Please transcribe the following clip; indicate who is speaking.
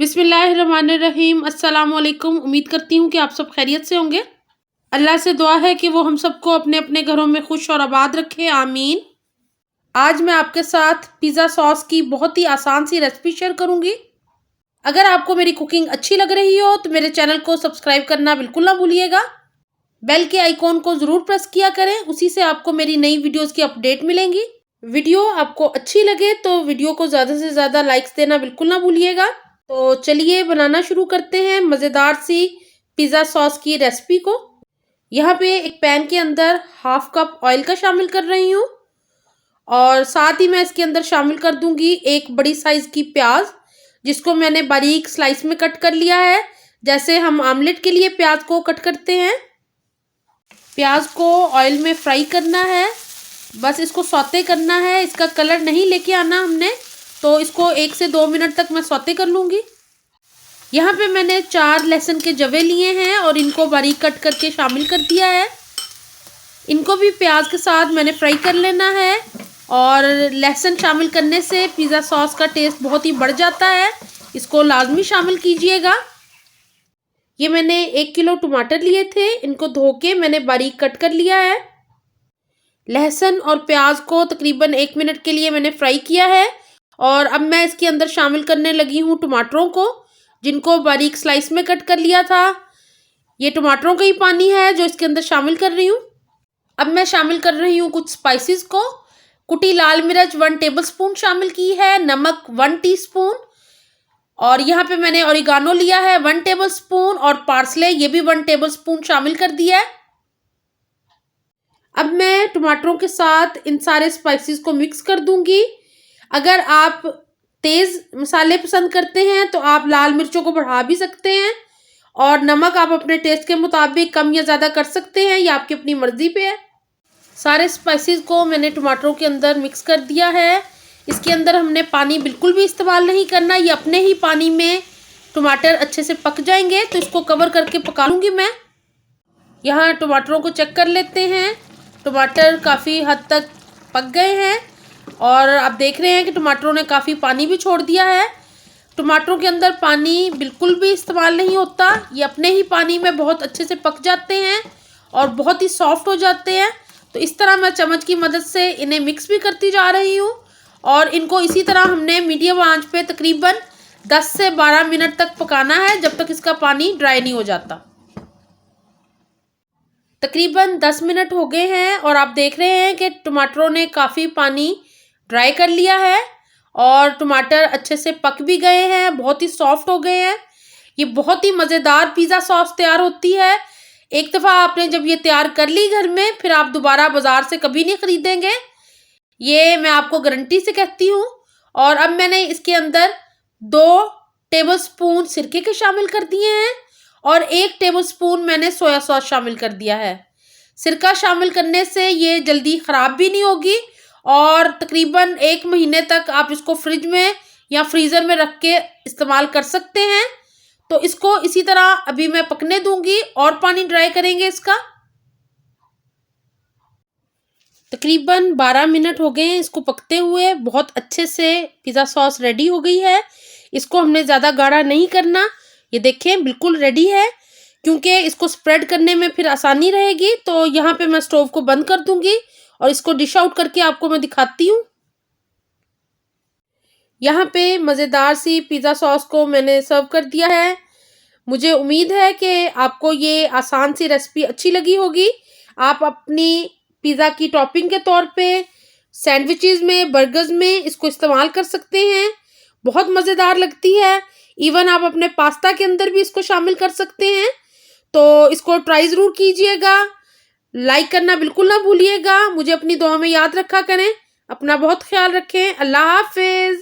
Speaker 1: बिस्मिल्लाहिर्रहमानिर्रहीम। अस्सलाम वालेकुम। उम्मीद करती हूँ कि आप सब खैरियत से होंगे। अल्लाह से दुआ है कि वो हम सबको अपने अपने घरों में खुश और आबाद रखे, आमीन। आज मैं आपके साथ पिज़्ज़ा सॉस की बहुत ही आसान सी रेसिपी शेयर करूँगी। अगर आपको मेरी कुकिंग अच्छी लग रही हो तो मेरे चैनल को सब्सक्राइब करना बिल्कुल ना भूलिएगा। बेल के आइकॉन को ज़रूर प्रेस किया करें, उसी से आपको मेरी नई वीडियोज़ की अपडेट मिलेंगी। वीडियो आपको अच्छी लगे तो वीडियो को ज़्यादा से ज़्यादा लाइक्स देना बिल्कुल ना भूलिएगा। तो चलिए बनाना शुरू करते हैं मज़ेदार सी पिज़्ज़ा सॉस की रेसिपी को। यहाँ पे एक पैन के अंदर हाफ कप ऑयल का शामिल कर रही हूँ और साथ ही मैं इसके अंदर शामिल कर दूंगी एक बड़ी साइज़ की प्याज, जिसको मैंने बारीक स्लाइस में कट कर लिया है, जैसे हम आमलेट के लिए प्याज को कट करते हैं। प्याज को ऑयल में फ्राई करना है, बस इसको सौते करना है, इसका कलर नहीं लेके आना हमने। तो इसको 1 से 2 मिनट तक मैं सौते कर लूँगी। यहाँ पे मैंने 4 लहसुन के जवे लिए हैं और इनको बारीक कट करके शामिल कर दिया है। इनको भी प्याज के साथ मैंने फ्राई कर लेना है और लहसुन शामिल करने से पिज़्ज़ा सॉस का टेस्ट बहुत ही बढ़ जाता है, इसको लाजमी शामिल कीजिएगा। ये मैंने 1 किलो टमाटर लिए थे, इनको धो के मैंने बारीक कट कर लिया है। लहसुन और प्याज को तकरीबन 1 मिनट के लिए मैंने फ्राई किया है और अब मैं इसके अंदर शामिल करने लगी हूँ टमाटरों को, जिनको बारीक स्लाइस में कट कर लिया था। ये टमाटरों का ही पानी है जो इसके अंदर शामिल कर रही हूँ। अब मैं शामिल कर रही हूँ कुछ स्पाइसेस को। कुटी लाल मिर्च 1 टेबलस्पून शामिल की है, नमक 1 टीस्पून और यहाँ पे मैंने ओरिगानो लिया है 1 टेबलस्पून और पार्सले ये भी 1 टेबलस्पून शामिल कर दिया है। अब मैं टमाटरों के साथ इन सारे स्पाइसेस को मिक्स कर दूंगी। अगर आप तेज़ मसाले पसंद करते हैं तो आप लाल मिर्चों को बढ़ा भी सकते हैं और नमक आप अपने टेस्ट के मुताबिक कम या ज़्यादा कर सकते हैं, ये आपकी अपनी मर्ज़ी पे है। सारे स्पाइसेस को मैंने टमाटरों के अंदर मिक्स कर दिया है। इसके अंदर हमने पानी बिल्कुल भी इस्तेमाल नहीं करना, ये अपने ही पानी में टमाटर अच्छे से पक जाएंगे। तो इसको कवर करके पका लूँगी मैं। यहाँ टमाटरों को चेक कर लेते हैं। टमाटर काफ़ी हद तक पक गए हैं और आप देख रहे हैं कि टमाटरों ने काफ़ी पानी भी छोड़ दिया है। टमाटरों के अंदर पानी बिल्कुल भी इस्तेमाल नहीं होता, ये अपने ही पानी में बहुत अच्छे से पक जाते हैं और बहुत ही सॉफ्ट हो जाते हैं। तो इस तरह मैं चम्मच की मदद से इन्हें मिक्स भी करती जा रही हूँ और इनको इसी तरह हमने मीडियम आंच पे तकरीबन 10 से 12 मिनट तक पकाना है, जब तक इसका पानी ड्राई नहीं हो जाता। तकरीबन 10 मिनट हो गए हैं और आप देख रहे हैं कि टमाटरों ने काफ़ी पानी ड्राई कर लिया है और टमाटर अच्छे से पक भी गए हैं, बहुत ही सॉफ्ट हो गए हैं। ये बहुत ही मज़ेदार पिज़्ज़ा सॉस तैयार होती है। एक दफ़ा आपने जब ये तैयार कर ली घर में, फिर आप दोबारा बाज़ार से कभी नहीं ख़रीदेंगे, ये मैं आपको गारंटी से कहती हूँ। और अब मैंने इसके अंदर 2 टेबलस्पून सिरके के शामिल कर दिए हैं और 1 टेबलस्पून मैंने सोया सॉस शामिल कर दिया है। सिरका शामिल करने से ये जल्दी ख़राब भी नहीं होगी और तकरीबन 1 महीने तक आप इसको फ्रिज में या फ्रीज़र में रख के इस्तेमाल कर सकते हैं। तो इसको इसी तरह अभी मैं पकने दूंगी और पानी ड्राई करेंगे इसका। तकरीबन 12 मिनट हो गए हैं इसको पकते हुए। बहुत अच्छे से पिज़्ज़ा सॉस रेडी हो गई है। इसको हमने ज़्यादा गाढ़ा नहीं करना, ये देखें बिल्कुल रेडी है, क्योंकि इसको स्प्रेड करने में फिर आसानी रहेगी। तो यहाँ पे मैं स्टोव को बंद कर दूंगी और इसको डिश आउट करके आपको मैं दिखाती हूँ। यहाँ पे मज़ेदार सी पिज़्ज़ा सॉस को मैंने सर्व कर दिया है। मुझे उम्मीद है कि आपको ये आसान सी रेसिपी अच्छी लगी होगी। आप अपनी पिज़्ज़ा की टॉपिंग के तौर पे सैंडविचेस में, बर्गर्स में इसको इस्तेमाल कर सकते हैं, बहुत मज़ेदार लगती है। इवन आप अपने पास्ता के अंदर भी इसको शामिल कर सकते हैं। तो इसको ट्राई ज़रूर कीजिएगा। लाइक करना बिल्कुल ना भूलिएगा। मुझे अपनी दुआ में याद रखा करें। अपना बहुत ख्याल रखें। अल्लाह हाफिज़।